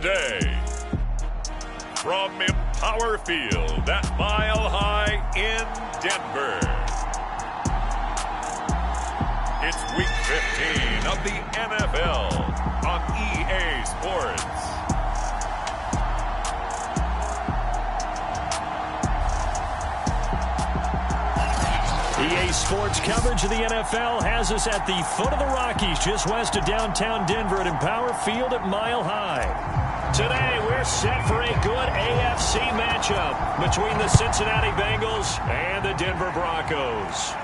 today. From Empower Field at Mile High in Denver. It's Week 15 of the NFL on EA Sports. EA Sports coverage of the NFL has us at the foot of the Rockies, just west of downtown Denver at Empower Field at Mile High. Today, we're set for a good AFC matchup between the Cincinnati Bengals and the Denver Broncos.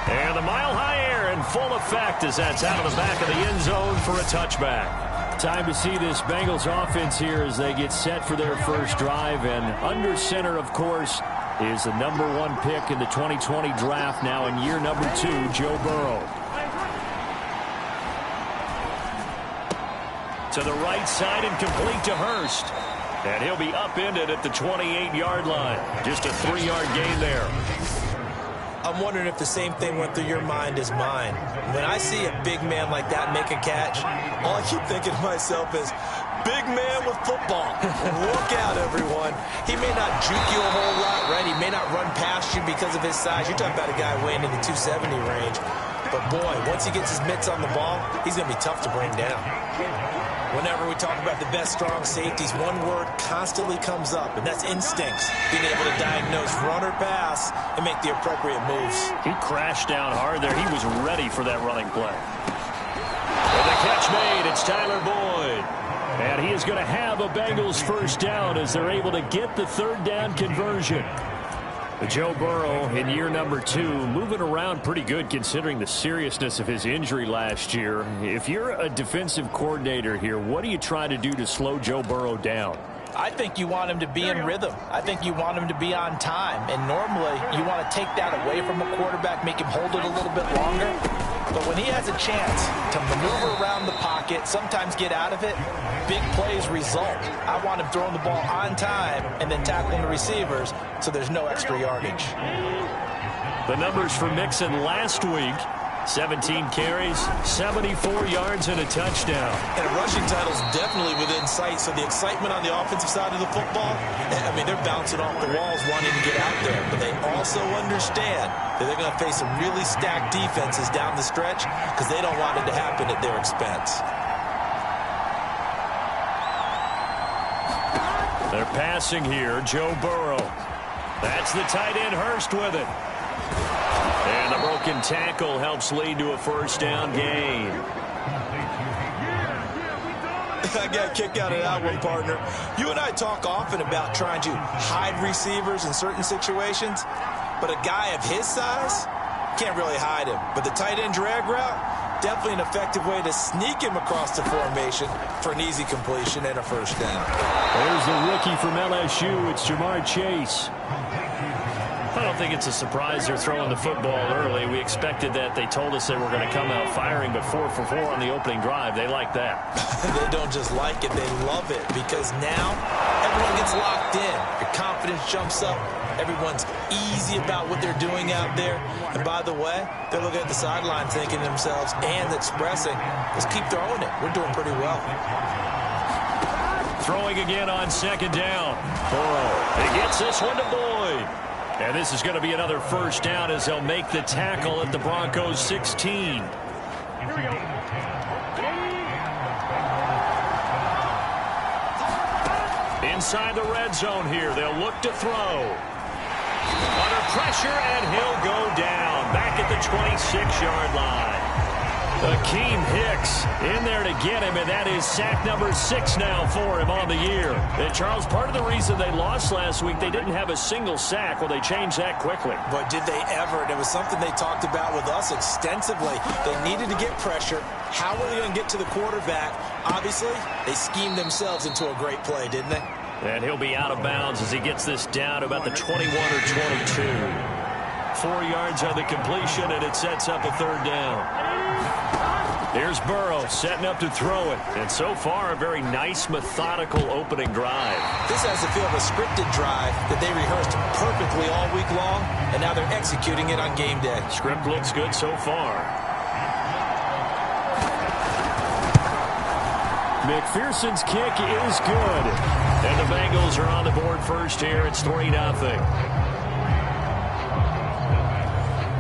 And the Mile High air in full effect as that's out of the back of the end zone for a touchback. Time to see this Bengals offense here as they get set for their first drive. And under center, of course, is the #1 pick in the 2020 draft, now in year number 2, Joe Burrow. To the right side and complete to Hurst. And he'll be upended at the 28-yard line. Just a 3-yard gain there. I'm wondering if the same thing went through your mind as mine. When I see a big man like that make a catch, all I keep thinking to myself is, big man with football. Look out, everyone. He may not juke you a whole lot, right? He may not run past you because of his size. You're talking about a guy weighing in the 270 range. But, boy, once he gets his mitts on the ball, he's going to be tough to bring down. Whenever we talk about the best strong safeties, one word constantly comes up, and that's instincts. Being able to diagnose run or pass and make the appropriate moves. He crashed down hard there. He was ready for that running play. And the catch made. It's Tyler Boyd. And he is going to have a Bengals first down as they're able to get the third down conversion. Joe Burrow in year number 2, moving around pretty good considering the seriousness of his injury last year. If you're a defensive coordinator here, what do you try to do to slow Joe Burrow down? I think you want him to be in rhythm. I think you want him to be on time. And normally, you want to take that away from a quarterback, make him hold it a little bit longer. But when he has a chance to maneuver around the pocket, sometimes get out of it, big plays result. I want him throwing the ball on time and then tackling the receivers so there's no extra yardage. The numbers for Mixon last week: 17 carries, 74 yards, and a touchdown. And a rushing title is definitely within sight, so the excitement on the offensive side of the football, I mean, they're bouncing off the walls wanting to get out there, but they also understand that they're going to face some really stacked defenses down the stretch because they don't want it to happen at their expense. They're passing here, Joe Burrow. That's the tight end Hurst with it. And the broken tackle helps lead to a first down gain. I got a kick out of that one, partner. You and I talk often about trying to hide receivers in certain situations, but a guy of his size can't really hide him. But the tight end drag route, definitely an effective way to sneak him across the formation for an easy completion and a first down. There's the rookie from LSU. It's Jamar Chase. I don't think it's a surprise they're throwing the football early. We expected that. They told us they were going to come out firing, but 4 for 4 on the opening drive. They like that. They don't just like it, they love it, because now everyone gets locked in. Your confidence jumps up. Everyone's easy about what they're doing out there. And by the way, they're looking at the sideline thinking to themselves and expressing, let's keep throwing it. We're doing pretty well. Throwing again on second down. Burrow. He gets this one to Boyd. And this is going to be another first down as they'll make the tackle at the Broncos 16. Inside the red zone here, they'll look to throw. Under pressure, and he'll go down. Back at the 26-yard line. Akeem Hicks in there to get him, and that is sack number 6 now for him on the year. And Charles, part of the reason they lost last week, they didn't have a single sack. Well, they changed that quickly. But did they ever? And it was something they talked about with us extensively. They needed to get pressure. How were they going to get to the quarterback? Obviously, they schemed themselves into a great play, didn't they? And he'll be out of bounds as he gets this down to about the 21 or 22. 4 yards on the completion, and it sets up a third down. Here's Burrow setting up to throw it. And so far, a very nice, methodical opening drive. This has the feel of a scripted drive that they rehearsed perfectly all week long, and now they're executing it on game day. Script looks good so far. McPherson's kick is good. And the Bengals are on the board first here. It's 3-0.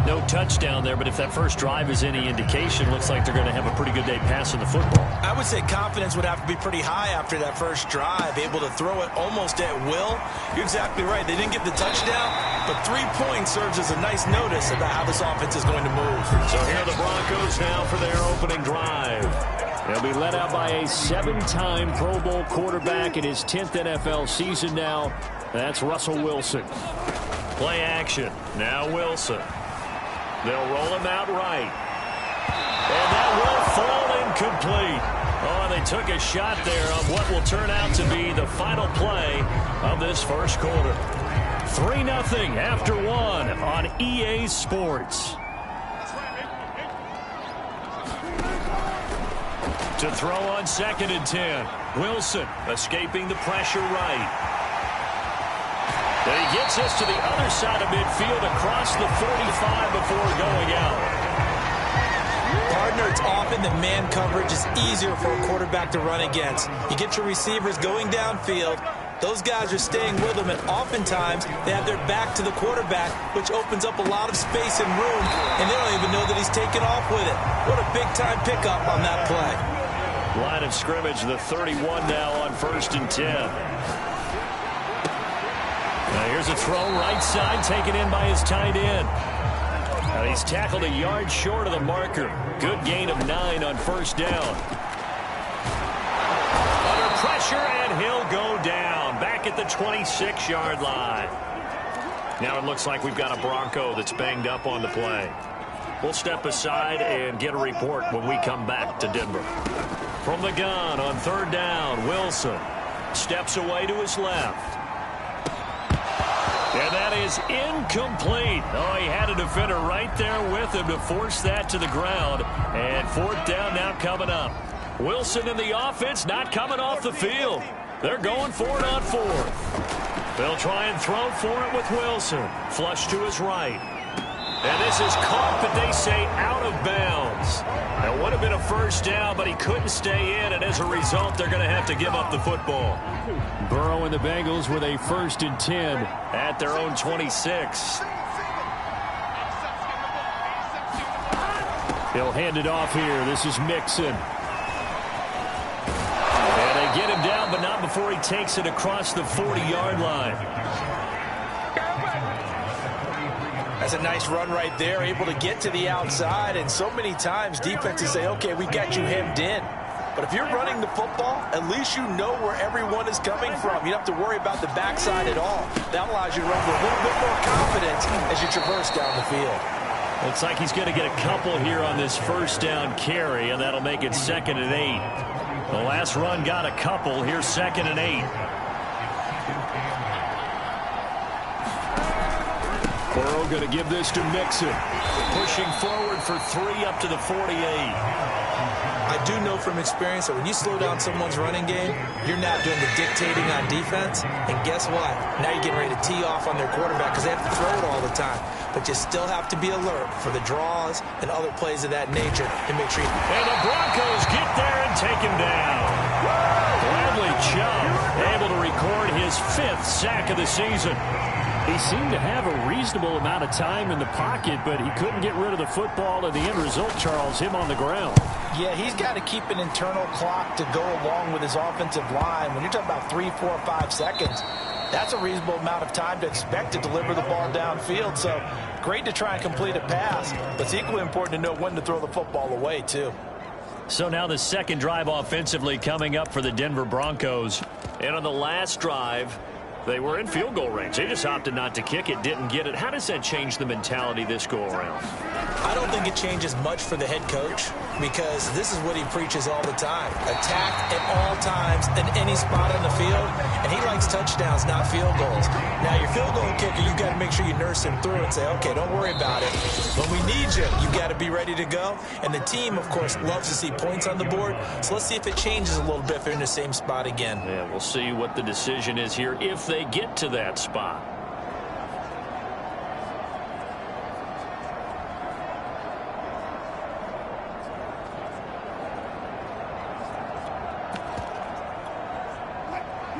No touchdown there, but if that first drive is any indication, looks like they're going to have a pretty good day passing the football. I would say confidence would have to be pretty high after that first drive, able to throw it almost at will. You're exactly right. They didn't get the touchdown, but 3 points serves as a nice notice about how this offense is going to move. So here are the Broncos now for their opening drive. They'll be led out by a 7-time Pro Bowl quarterback in his 10th NFL season now. That's Russell Wilson. Play action. Now Wilson. They'll roll him out right. And that will fall incomplete. Oh, they took a shot there on what will turn out to be the final play of this first quarter. 3-0 after 1 on EA Sports. To throw on 2nd and 10. Wilson escaping the pressure right. And he gets us to the other side of midfield across the 45 before going out. Partner, it's often that man coverage is easier for a quarterback to run against. You get your receivers going downfield. Those guys are staying with them, and oftentimes they have their back to the quarterback, which opens up a lot of space and room, and they don't even know that he's taken off with it. What a big-time pickup on that play. Line of scrimmage, the 31 now on 1st and 10. Now here's a throw right side, taken in by his tight end. Now he's tackled a yard short of the marker. Good gain of 9 on 1st down. Under pressure, and he'll go down. Back at the 26-yard line. Now it looks like we've got a Bronco that's banged up on the play. We'll step aside and get a report when we come back to Denver. From the gun on 3rd down, Wilson steps away to his left. And that is incomplete. Oh, he had a defender right there with him to force that to the ground. And 4th down now coming up. Wilson and the offense not coming off the field. They're going for it on 4th. They'll try and throw for it with Wilson. Flush to his right. And this is caught, but they say out of bounds. That would have been a 1st down, but he couldn't stay in, and as a result, they're going to have to give up the football. Burrow and the Bengals with a 1st and 10 at their own 26. He'll hand it off here. This is Mixon. And they get him down, but not before he takes it across the 40-yard line. That's a nice run right there, able to get to the outside, and so many times defenses say, okay, we got you hemmed in. But if you're running the football, at least you know where everyone is coming from. You don't have to worry about the backside at all. That allows you to run with a little bit more confidence as you traverse down the field. Looks like he's going to get a couple here on this 1st down carry, and that'll make it 2nd and 8. The last run got a couple. Here's 2nd and 8. Burrow going to give this to Mixon. Pushing forward for 3 up to the 48. I do know from experience that when you slow down someone's running game, you're not doing the dictating on defense. And guess what? Now you're getting ready to tee off on their quarterback because they have to throw it all the time. But you still have to be alert for the draws and other plays of that nature to make sure. And the Broncos get there and take him down. Bradley Chubb able to record his 5th sack of the season. He seemed to have a reasonable amount of time in the pocket, but he couldn't get rid of the football, and the end result, Charles, him on the ground. Yeah, he's got to keep an internal clock to go along with his offensive line. When you're talking about 3, 4, 5 seconds, that's a reasonable amount of time to expect to deliver the ball downfield. So great to try and complete a pass, but it's equally important to know when to throw the football away, too. So now the 2nd drive offensively coming up for the Denver Broncos. And on the last drive, they were in field goal range. They just opted not to kick it, didn't get it. How does that change the mentality this go around? I don't think it changes much for the head coach because this is what he preaches all the time. Attack at all times in any spot on the field, and he likes touchdowns, not field goals. Now, your field goal kicker, you've got to make sure you nurse him through and say, okay, don't worry about it. When we need you, you've got to be ready to go. And the team, of course, loves to see points on the board. So let's see if it changes a little bit if they're in the same spot again. Yeah, we'll see what the decision is here if they get to that spot.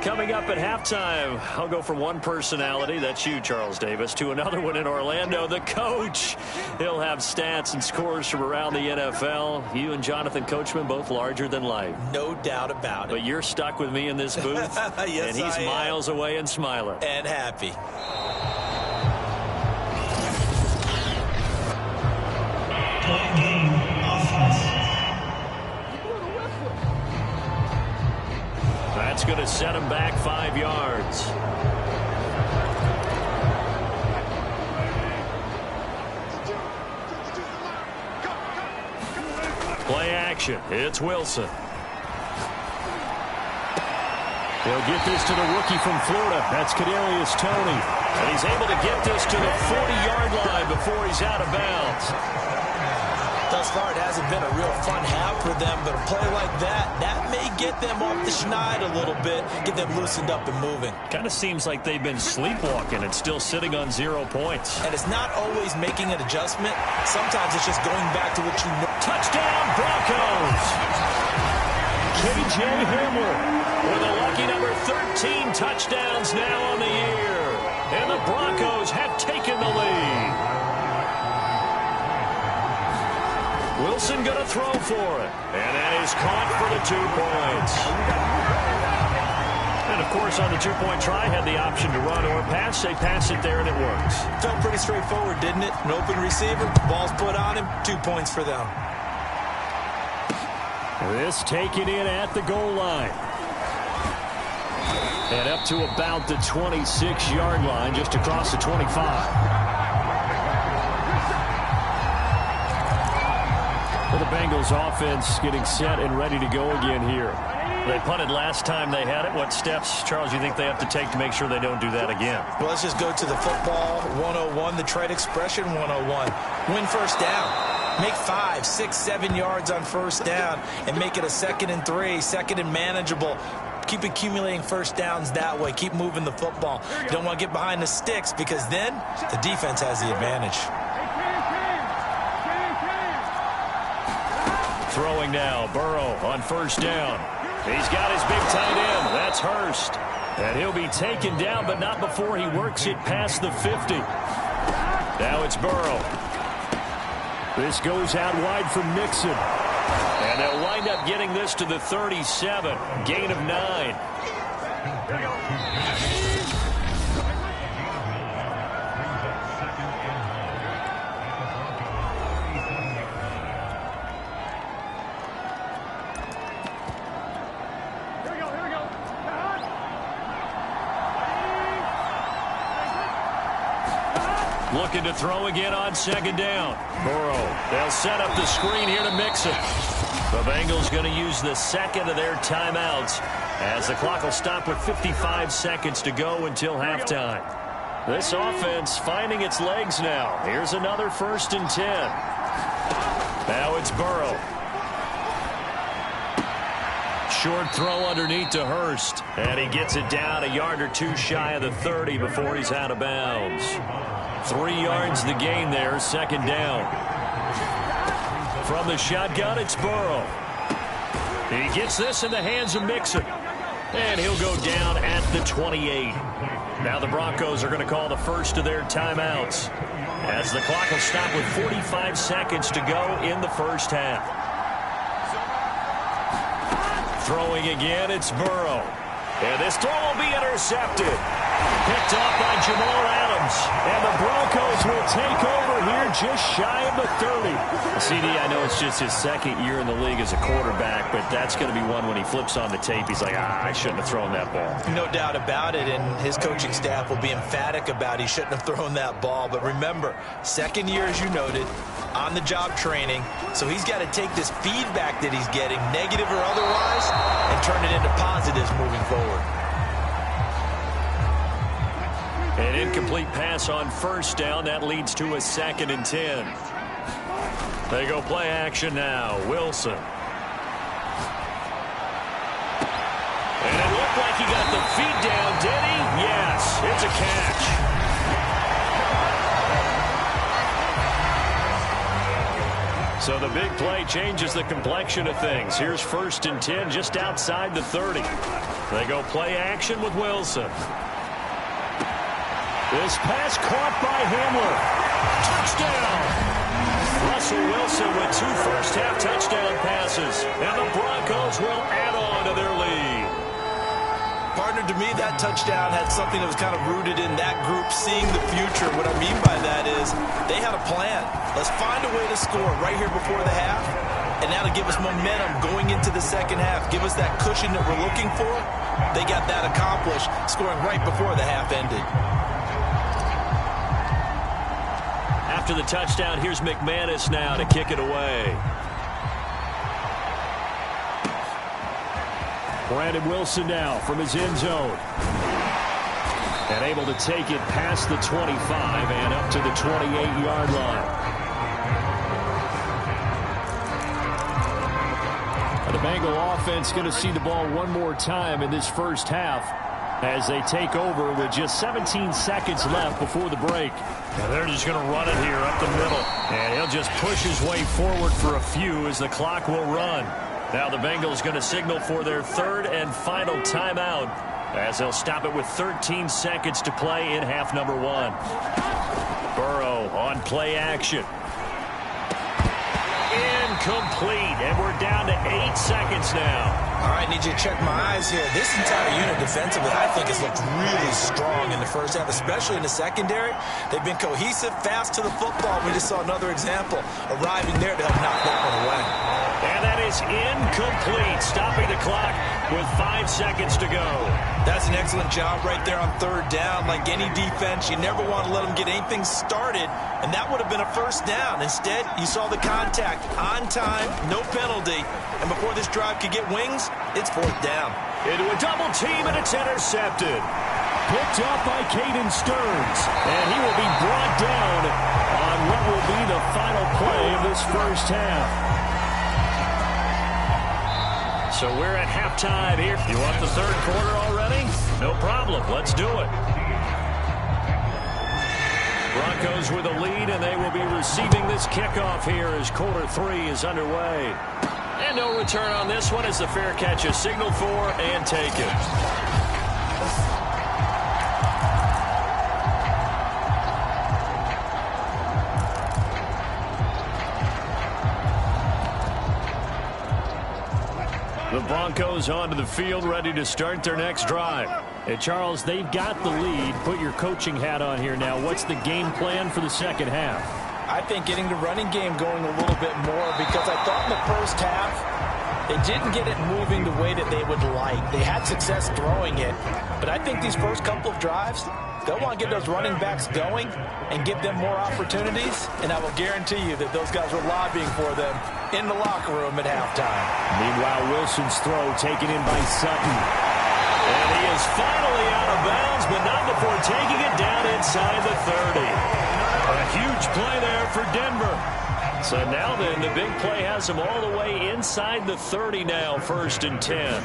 Coming up at halftime, I'll go from one personality, that's you, Charles Davis, to another one in Orlando, the coach. He'll have stats and scores from around the NFL. You and Jonathan Coachman, both larger than life. No doubt about it. But you're stuck with me in this booth, yes, and he's miles away and smiling. And happy. That's going to set him back 5 yards. Play action. It's Wilson. He'll get this to the rookie from Florida. That's Kadarius Toney. And he's able to get this to the 40-yard line before he's out of bounds. Thus far, it hasn't been a real fun half for them, but a play like that may get them off the schneid a little bit, get them loosened up and moving. Kind of seems like they've been sleepwalking and still sitting on 0 points. And it's not always making an adjustment. Sometimes it's just going back to what you know. Touchdown, Broncos! J.J. Hamler with a lucky number 13 touchdowns now on the year. And the Broncos have taken the lead. Wilson going to throw for it. And that is caught for the 2 points. And, of course, on the 2-point try, had the option to run or pass. They pass it there, and it works. Felt pretty straightforward, didn't it? An open receiver, ball's put on him, 2 points for them. This taken in at the goal line. And up to about the 26-yard line, just across the 25. Well, the Bengals offense getting set and ready to go again here. They punted last time they had it. What steps, Charles, you think they have to take to make sure they don't do that again? Well, let's just go to the football 101, the trade expression 101. Win first down. Make 5, 6, 7 yards on first down and make it a 2nd and 3, 2nd and manageable. Keep accumulating first downs that way. Keep moving the football. You don't want to get behind the sticks because then the defense has the advantage. Throwing now, Burrow on first down. He's got his big tight end. That's Hurst. And he'll be taken down, but not before he works it past the 50. Now it's Burrow. This goes out wide for Mixon. And they'll wind up getting this to the 37. Gain of 9. Looking to throw again on 2nd down. Burrow. They'll set up the screen here to Mixon. The Bengals going to use the 2nd of their timeouts as the clock will stop with 55 seconds to go until halftime. This offense finding its legs now. Here's another 1st and 10. Now it's Burrow. Short throw underneath to Hurst. And he gets it down a yard or 2 shy of the 30 before he's out of bounds. 3 yards the gain there, 2nd down. From the shotgun, it's Burrow. He gets this in the hands of Mixon. And he'll go down at the 28. Now the Broncos are going to call the first of their timeouts as the clock will stop with 45 seconds to go in the first half. Throwing again, it's Burrow. And this throw will be intercepted. Picked off by Jamal Adams. And the Broncos will take over here just shy of the 30. CD, I know it's just his 2nd year in the league as a quarterback, but that's going to be one when he flips on the tape. He's like, I shouldn't have thrown that ball. No doubt about it, and his coaching staff will be emphatic about he shouldn't have thrown that ball. But remember, 2nd year, as you noted, on-the-job training. So he's got to take this feedback that he's getting, negative or otherwise, and turn it into positives moving forward. An incomplete pass on first down. That leads to a 2nd and 10. They go play action now. Wilson. And it looked like he got the feet down, did he? Yes, it's a catch. So the big play changes the complexion of things. Here's 1st and 10 just outside the 30. They go play action with Wilson. This pass caught by Hamler. Touchdown! Russell Wilson with 2 first-half touchdown passes. And the Broncos will add on to their lead. Partner, to me, that touchdown had something that was kind of rooted in that group seeing the future. What I mean by that is they had a plan. Let's find a way to score right here before the half, and that'll give us momentum going into the second half. Give us that cushion that we're looking for. They got that accomplished, scoring right before the half ended. After the touchdown, here's McManus now to kick it away. Brandon Wilson now from his end zone. And able to take it past the 25 and up to the 28-yard line. The Bengal offense going to see the ball one more time in this first half as they take over with just 17 seconds left before the break. And they're just going to run it here up the middle. And he'll just push his way forward for a few as the clock will run. Now the Bengals going to signal for their 3rd and final timeout as they'll stop it with 13 seconds to play in half number 1. Burrow on play action. Incomplete, and we're down to 8 seconds now. All right, need you to check my eyes here. This entire unit defensively, I think, has looked really strong in the first half, especially in the secondary. They've been cohesive, fast to the football. We just saw another example arriving there to help knock that one away. And that is incomplete, stopping the clock with 5 seconds to go. That's an excellent job right there on 3rd down. Like any defense, you never want to let them get anything started, and that would have been a first down. Instead, you saw the contact on time, no penalty, and before this drive could get wings, it's 4th down. Into a double team, and it's intercepted. Picked up by Caden Stearns, and he will be brought down on what will be the final play of this first half. So we're at halftime here. You want the 3rd quarter already? No problem. Let's do it. Broncos with a lead, and they will be receiving this kickoff here as quarter 3 is underway. And no return on this one as the fair catch is signaled for and taken. The Broncos onto the field, ready to start their next drive. Hey, Charles, they've got the lead. Put your coaching hat on here now. What's the game plan for the second half? I think getting the running game going a little bit more, because I thought in the first half they didn't get it moving the way that they would like. They had success throwing it, but I think these first couple of drives, they'll want to get those running backs going and give them more opportunities, and I will guarantee you that those guys were lobbying for them in the locker room at halftime. Meanwhile, Wilson's throw taken in by Sutton. And he is finally out of bounds, but not before taking it down inside the 30. A huge play there for Denver. So now then, the big play has him all the way inside the 30 now, 1st and 10.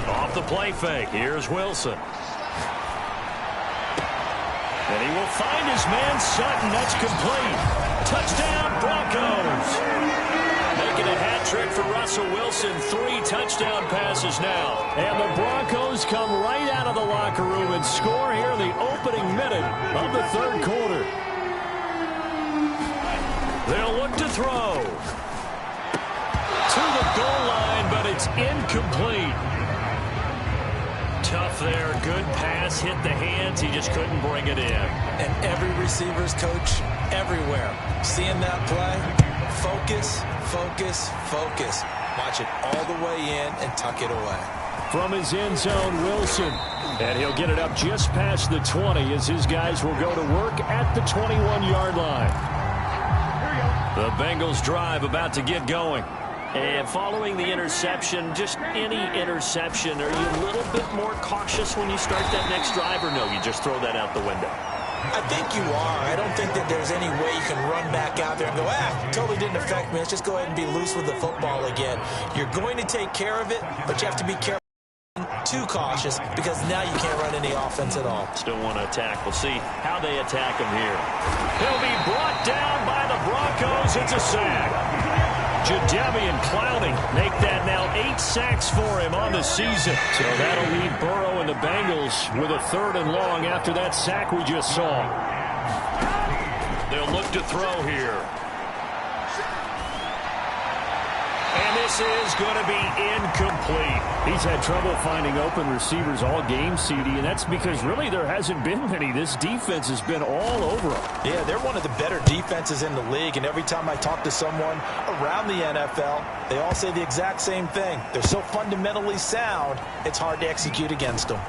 Off the play fake, here's Wilson. And he will find his man Sutton. That's complete. Touchdown, Broncos. Making a hat trick for Russell Wilson. 3 touchdown passes now. And the Broncos come right out of the locker room and score here in the opening minute of the 3rd quarter. They'll look to throw. To the goal line, but it's incomplete. Tough there. Good pass. Hit the hands. He just couldn't bring it in. And every receiver's coach everywhere. Seeing that play, focus, focus, focus. Watch it all the way in and tuck it away. From his end zone, Wilson. And he'll get it up just past the 20 as his guys will go to work at the 21-yard line. The Bengals drive about to get going. And following the interception, just any interception, are you a little bit more cautious when you start that next drive, or no, you just throw that out the window? I think you are. I don't think that there's any way you can run back out there and go, totally didn't affect me. Let's just go ahead and be loose with the football again. You're going to take care of it, but you have to be careful. Too cautious, because now you can't run any offense at all. Still want to attack. We'll see how they attack him here. He'll be brought down by the Broncos. It's a sack. Jadeveon Clowney make that now 8 sacks for him on the season. So that'll leave Burrow and the Bengals with a 3rd and long after that sack we just saw. They'll look to throw here. And this is going to be incomplete. He's had trouble finding open receivers all game, CD, and that's because really there hasn't been many. This defense has been all over them. Yeah, they're one of the better defenses in the league, and every time I talk to someone around the NFL, they all say the exact same thing. They're so fundamentally sound, it's hard to execute against them.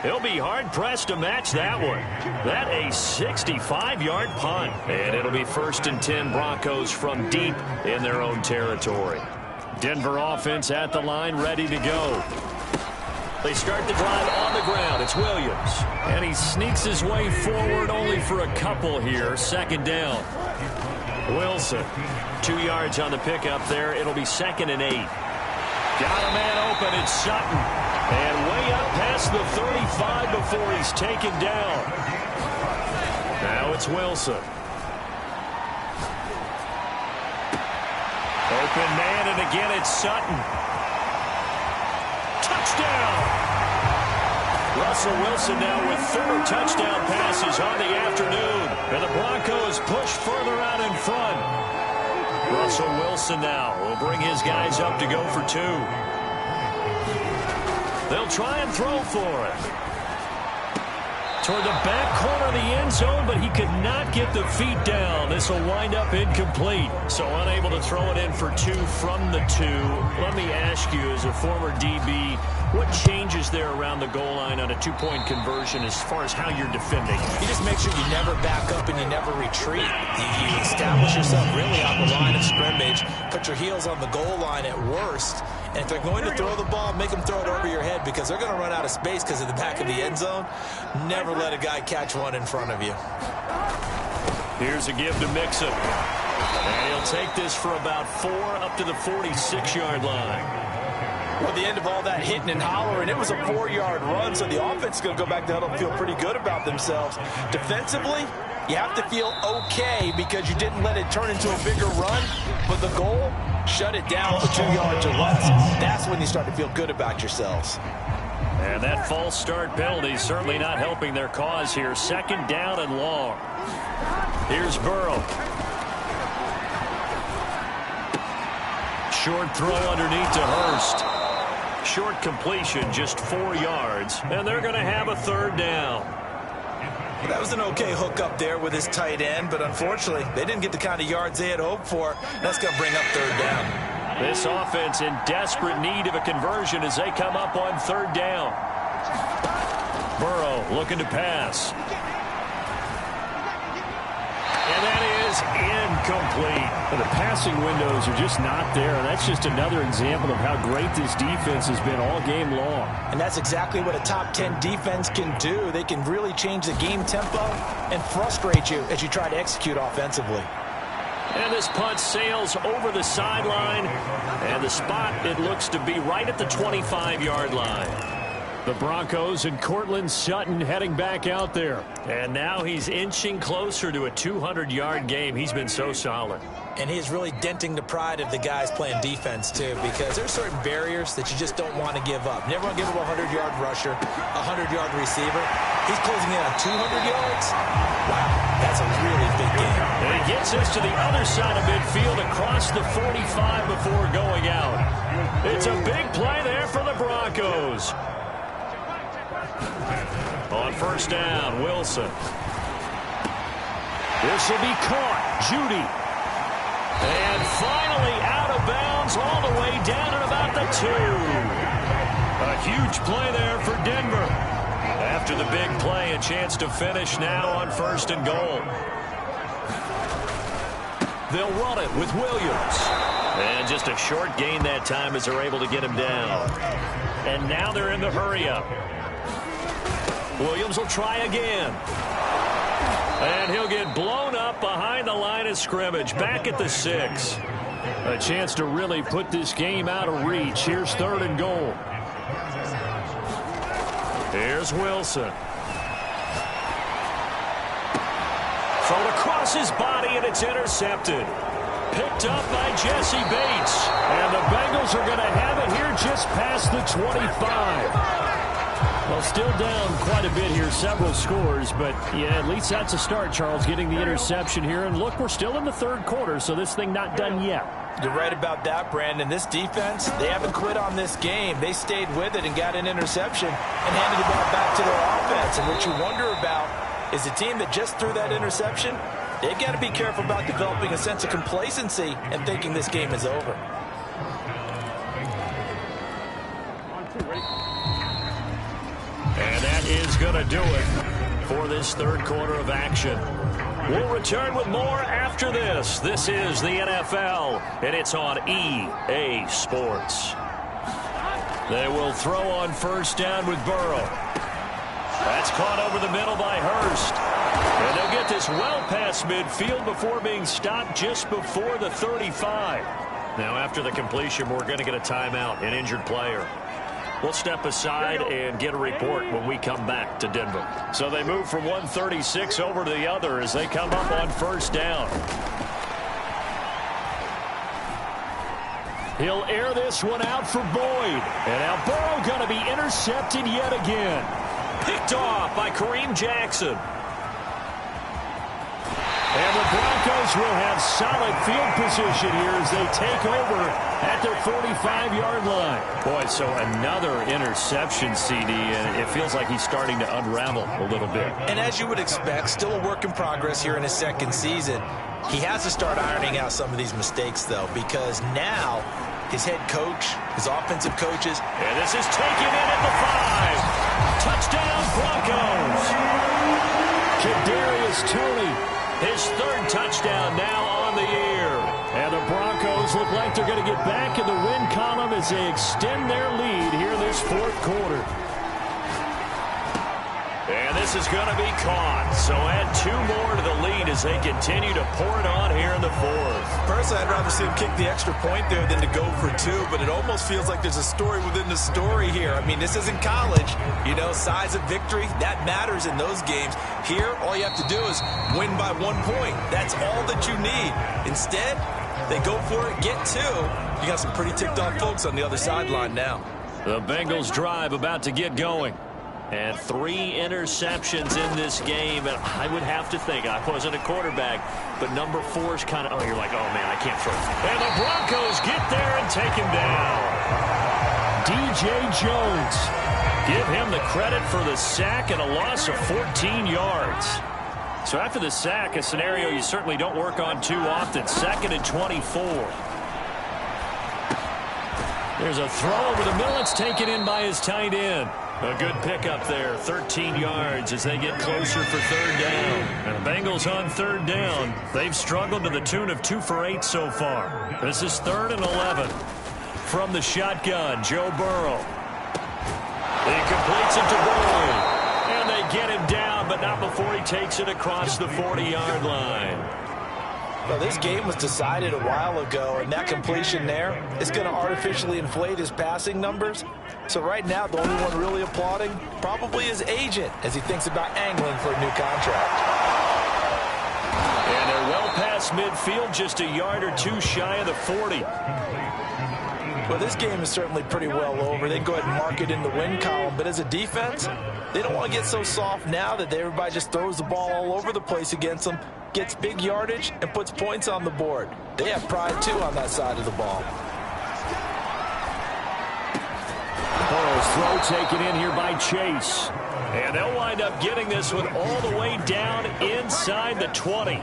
He'll be hard-pressed to match that one. That a 65-yard punt. And it'll be 1st and 10 Broncos from deep in their own territory. Denver offense at the line, ready to go. They start the drive on the ground. It's Williams. And he sneaks his way forward only for a couple here. 2nd down. Wilson. 2 yards on the pickup there. It'll be 2nd and 8. Got a man open. It's Sutton. And way up past the 35 before he's taken down. Now it's Wilson. Open man, and again it's Sutton. Touchdown! Russell Wilson now with 4 touchdown passes on the afternoon. And the Broncos push further out in front. Russell Wilson now will bring his guys up to go for 2. They'll try and throw for it. Toward the back corner of the end zone, but he could not get the feet down. This will wind up incomplete. So unable to throw it in for 2 from the 2. Let me ask you, as a former DB, what changes there around the goal line on a 2-point conversion as far as how you're defending? You just make sure you never back up and you never retreat. You establish yourself really on the line of scrimmage, put your heels on the goal line at worst, and if they're going to throw the ball, make them throw it over your head because they're going to run out of space because of the back of the end zone. Never let a guy catch one in front of you. Here's a give to Mixon. And he'll take this for about 4 up to the 46-yard line. Well, at the end of all that hitting and hollering, it was a 4-yard run, so the offense is going to go back to huddle and feel pretty good about themselves. Defensively, you have to feel okay because you didn't let it turn into a bigger run, but the goal, shut it down for 2 yards or less. That's when you start to feel good about yourselves. And that false start penalty is certainly not helping their cause here. 2nd down and long. Here's Burrow. Short throw underneath to Hurst. Short completion, just 4 yards. And they're going to have a 3rd down. Well, that was an okay hook up there with his tight end, but unfortunately, they didn't get the kind of yards they had hoped for. That's going to bring up 3rd down. This offense in desperate need of a conversion as they come up on 3rd down. Burrow looking to pass. And that is incomplete. And the passing windows are just not there. And that's just another example of how great this defense has been all game long. And that's exactly what a top 10 defense can do. They can really change the game tempo and frustrate you as you try to execute offensively. And this punt sails over the sideline. And the spot, it looks to be right at the 25-yard line. The Broncos and Cortland Sutton heading back out there. And now he's inching closer to a 200-yard game. He's been so solid. And he's really denting the pride of the guys playing defense, too, because there's certain barriers that you just don't want to give up. Never want to give up a 100-yard rusher, a 100-yard receiver. He's closing in on 200 yards. Wow, that's a really big game. And he gets us to the other side of midfield across the 45 before going out. It's a big play there for the Broncos. On 1st down, Wilson. This will be caught. Judy. And finally out of bounds all the way down at about the 2. A huge play there for Denver. After the big play, a chance to finish now on 1st and goal. They'll run it with Williams. And just a short gain that time as they're able to get him down. And now they're in the hurry-up. Williams will try again. And he'll get blown up behind the line of scrimmage. Back at the 6. A chance to really put this game out of reach. Here's 3rd and goal. Here's Wilson. Thrown across his body, and it's intercepted. picked up by Jesse Bates. And the Bengals are going to have it here just past the 25. Well, still down quite a bit here, several scores, but yeah, at least that's a start, Charles, getting the interception here. And look, we're still in the third quarter, so this thing not done yet. You're right about that, Brandon. This defense, they haven't quit on this game. They stayed with it and got an interception and handed the ball back to their offense. And what you wonder about is a team that just threw that interception, they've got to be careful about developing a sense of complacency and thinking this game is over. And that is going to do it for this third quarter of action. We'll return with more after this. This is the NFL, and it's on EA Sports. They will throw on first down with Burrow. That's caught over the middle by Hurst. And they'll get this well past midfield before being stopped just before the 35. Now, after the completion, we're going to get a timeout, an injured player. We'll step aside and get a report when we come back to Denver. So they move from 136 over to the other as they come up on first down. He'll air this one out for Boyd. And now Burrow going to be intercepted yet again. Picked off by Kareem Jackson. And the Broncos will have solid field position here as they take over at their 45-yard line. Boy, so another interception, CD, and it feels like he's starting to unravel a little bit. And as you would expect, still a work in progress here in his second season. He has to start ironing out some of these mistakes, though, because now his head coach, his offensive coaches. And this is taken in at the 5. Touchdown, Broncos. Kadarius Toney. His third touchdown now on the year. And the Broncos look like they're going to get back in the win column as they extend their lead here this fourth quarter. And this is going to be caught. So add 2 more to the lead as they continue to pour it on here in the fourth. Personally, I'd rather see him kick the extra point there than to go for 2, but it almost feels like there's a story within the story here. I mean, this isn't college. You know, size of victory, that matters in those games. Here, all you have to do is win by 1 point. That's all that you need. Instead, they go for it, get 2. You got some pretty ticked off folks on the other sideline now. The Bengals drive about to get going. And 3 interceptions in this game. And I would have to think, I wasn't a quarterback, but number 4 is kind of, oh, you're like, oh, man, I can't throw. And the Broncos get there and take him down. DJ Jones. Give him the credit for the sack and a loss of 14 yards. So after the sack, a scenario you certainly don't work on too often. 2nd and 24. There's a throw over the middle. It's taken in by his tight end. A good pickup there, 13 yards as they get closer for third down. And the Bengals on third down. They've struggled to the tune of 2 for 8 so far. This is 3rd and 11. From the shotgun, Joe Burrow. He completes it to Boyd. And they get him down, but not before he takes it across the 40-yard line. Well, this game was decided a while ago, and that completion there is going to artificially inflate his passing numbers. So right now, the only one really applauding probably his agent as he thinks about angling for a new contract. And they're well past midfield, just a yard or 2 shy of the 40. Well, this game is certainly pretty well over. They can go ahead and mark it in the win column. But as a defense, they don't want to get so soft now that everybody just throws the ball all over the place against them, gets big yardage, and puts points on the board. They have pride, too, on that side of the ball. Burrow's throw taken in here by Chase. And they'll wind up getting this one all the way down inside the 20.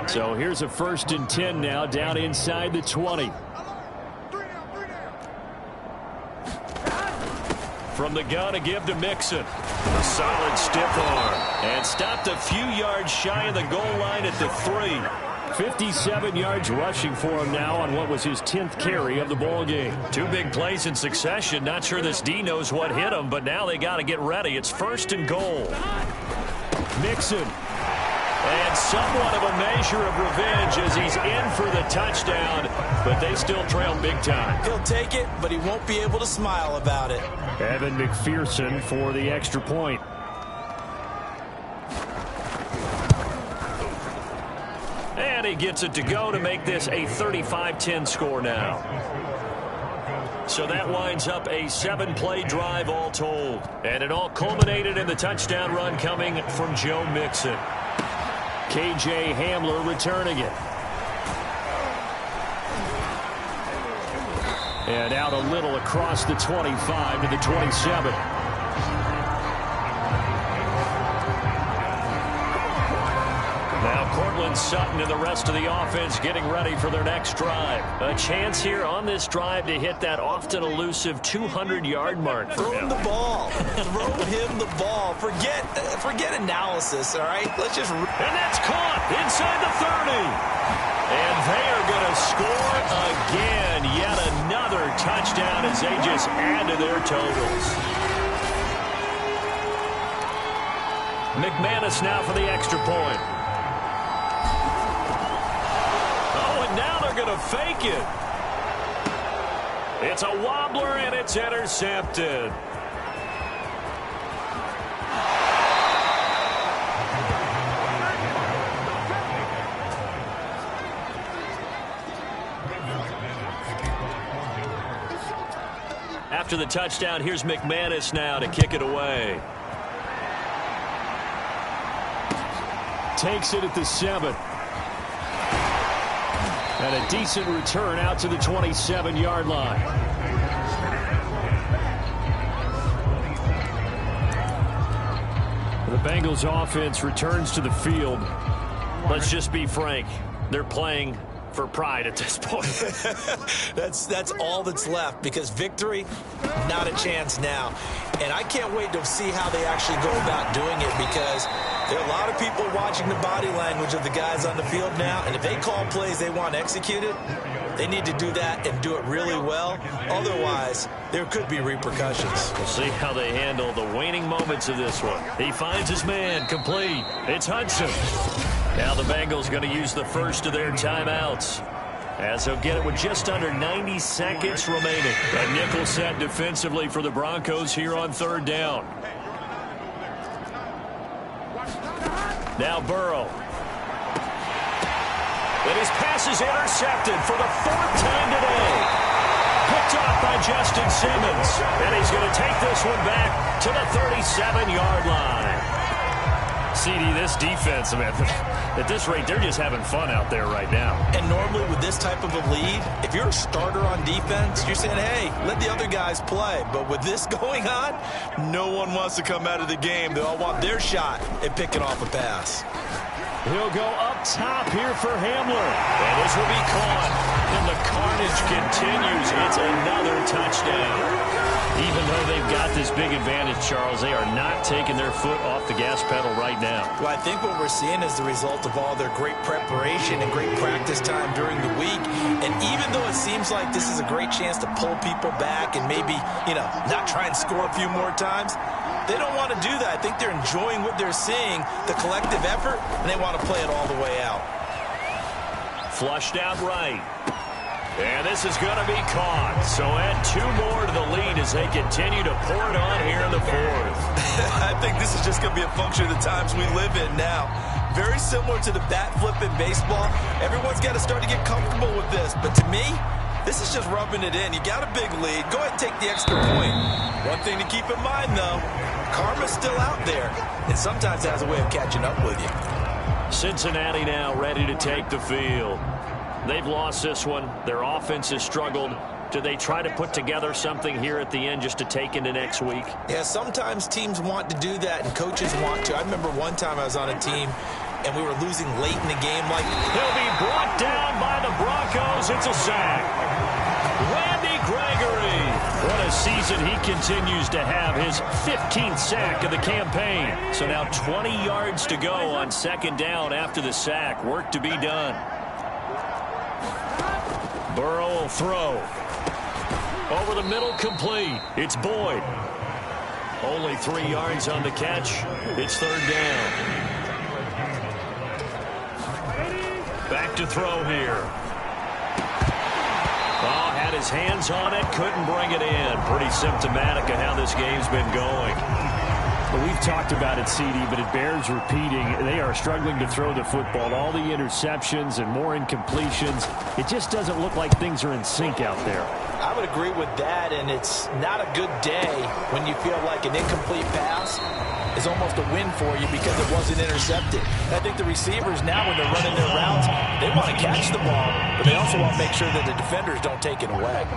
So here's a 1st and 10 now, down inside the 20. From the gun, a give to Mixon. A solid stiff arm. And stopped a few yards shy of the goal line at the 3. 57 yards rushing for him now on what was his 10th carry of the ball game. 2 big plays in succession. Not sure this D knows what hit him, but now they got to get ready. It's 1st and goal. Mixon. And somewhat of a measure of revenge as he's in for the touchdown, but they still trail big time. He'll take it, but he won't be able to smile about it. Evan McPherson for the extra point. And Gray gets it to go to make this a 35-10 score now. So that winds up a 7-play drive all told. And it all culminated in the touchdown run coming from Joe Mixon. K.J. Hamler returning it. And out a little across the 25 to the 27. Now Cortland Sutton and the rest of the offense getting ready for their next drive. A chance here on this drive to hit that often elusive 200-yard mark. Throw him the ball. Throw him the ball. Forget analysis, all right? Let's just... And that's caught inside the 30. And they are going to score again. Yet another touchdown as they just add to their totals. McManus now for the extra point. Oh, and now they're going to fake it. It's a wobbler, and it's intercepted. After the touchdown, here's McManus now to kick it away. Takes it at the 7. And a decent return out to the 27-yard line. The Bengals offense returns to the field. Let's just be frank. They're playing for pride at this point. That's all that's left, because victory, not a chance now. And I can't wait to see how they actually go about doing it, because there are a lot of people watching the body language of the guys on the field now, and if they call plays they want executed, they need to do that and do it really well. Otherwise, there could be repercussions. We'll see how they handle the waning moments of this one. He finds his man, complete. It's Hudson. Now the Bengals going to use the first of their timeouts, as they'll get it with just under 90 seconds remaining. A nickel set defensively for the Broncos here on third down. Now Burrow. And his pass is intercepted for the 4th time today. Picked off by Justin Simmons. And he's going to take this one back to the 37-yard line. CD, this defense, man, at this rate, they're just having fun out there right now. And normally with this type of a lead, if you're a starter on defense, you're saying, hey, let the other guys play. But with this going on, no one wants to come out of the game. They all want their shot at picking off a pass. He'll go up top here for Hamler. And this will be caught. And the carnage continues. It's another touchdown. Even though they've got this big advantage, Charles, they are not taking their foot off the gas pedal right now. Well, I think what we're seeing is the result of all their great preparation and great practice time during the week. And even though it seems like this is a great chance to pull people back and maybe, not try and score a few more times, they don't want to do that. I think they're enjoying what they're seeing, the collective effort, and they want to play it all the way out. Flushed out right. And this is going to be caught. So add 2 more to the lead as they continue to pour it on here in the 4th. I think this is just going to be a function of the times we live in now. Very similar to the bat flip in baseball. Everyone's got to start to get comfortable with this. But to me, this is just rubbing it in. You got a big lead. Go ahead and take the extra point. One thing to keep in mind, though, karma's still out there. And sometimes it has a way of catching up with you. Cincinnati now ready to take the field. They've lost this one. Their offense has struggled. Do they try to put together something here at the end just to take into next week? Yeah, sometimes teams want to do that, and coaches want to. I remember one time I was on a team, and we were losing late in the game. He'll be brought down by the Broncos. It's a sack. Randy Gregory. What a season he continues to have. His 15th sack of the campaign. So now 20 yards to go on second down after the sack. Work to be done. Burrow will throw. Over the middle, complete. It's Boyd. Only 3 yards on the catch. It's third down. Back to throw here. Oh, had his hands on it, couldn't bring it in. Pretty symptomatic of how this game's been going. Well, we've talked about it, CD, but it bears repeating. They are struggling to throw the football. All the interceptions and more incompletions. It just doesn't look like things are in sync out there. I would agree with that, and it's not a good day when you feel like an incomplete pass is almost a win for you because it wasn't intercepted. And I think the receivers now, when they're running their routes, they want to catch the ball, but they also want to make sure that the defenders don't take it away.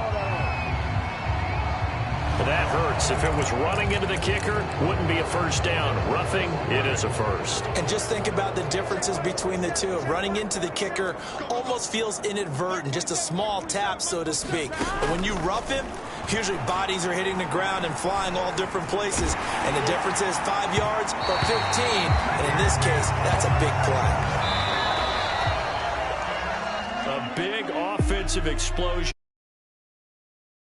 That hurts. If it was running into the kicker, wouldn't be a first down. Roughing, it is a first. And just think about the differences between the two. Running into the kicker almost feels inadvertent, just a small tap, so to speak. But when you rough him, usually bodies are hitting the ground and flying all different places. And the difference is 5 yards or 15. And in this case, that's a big play. A big offensive explosion.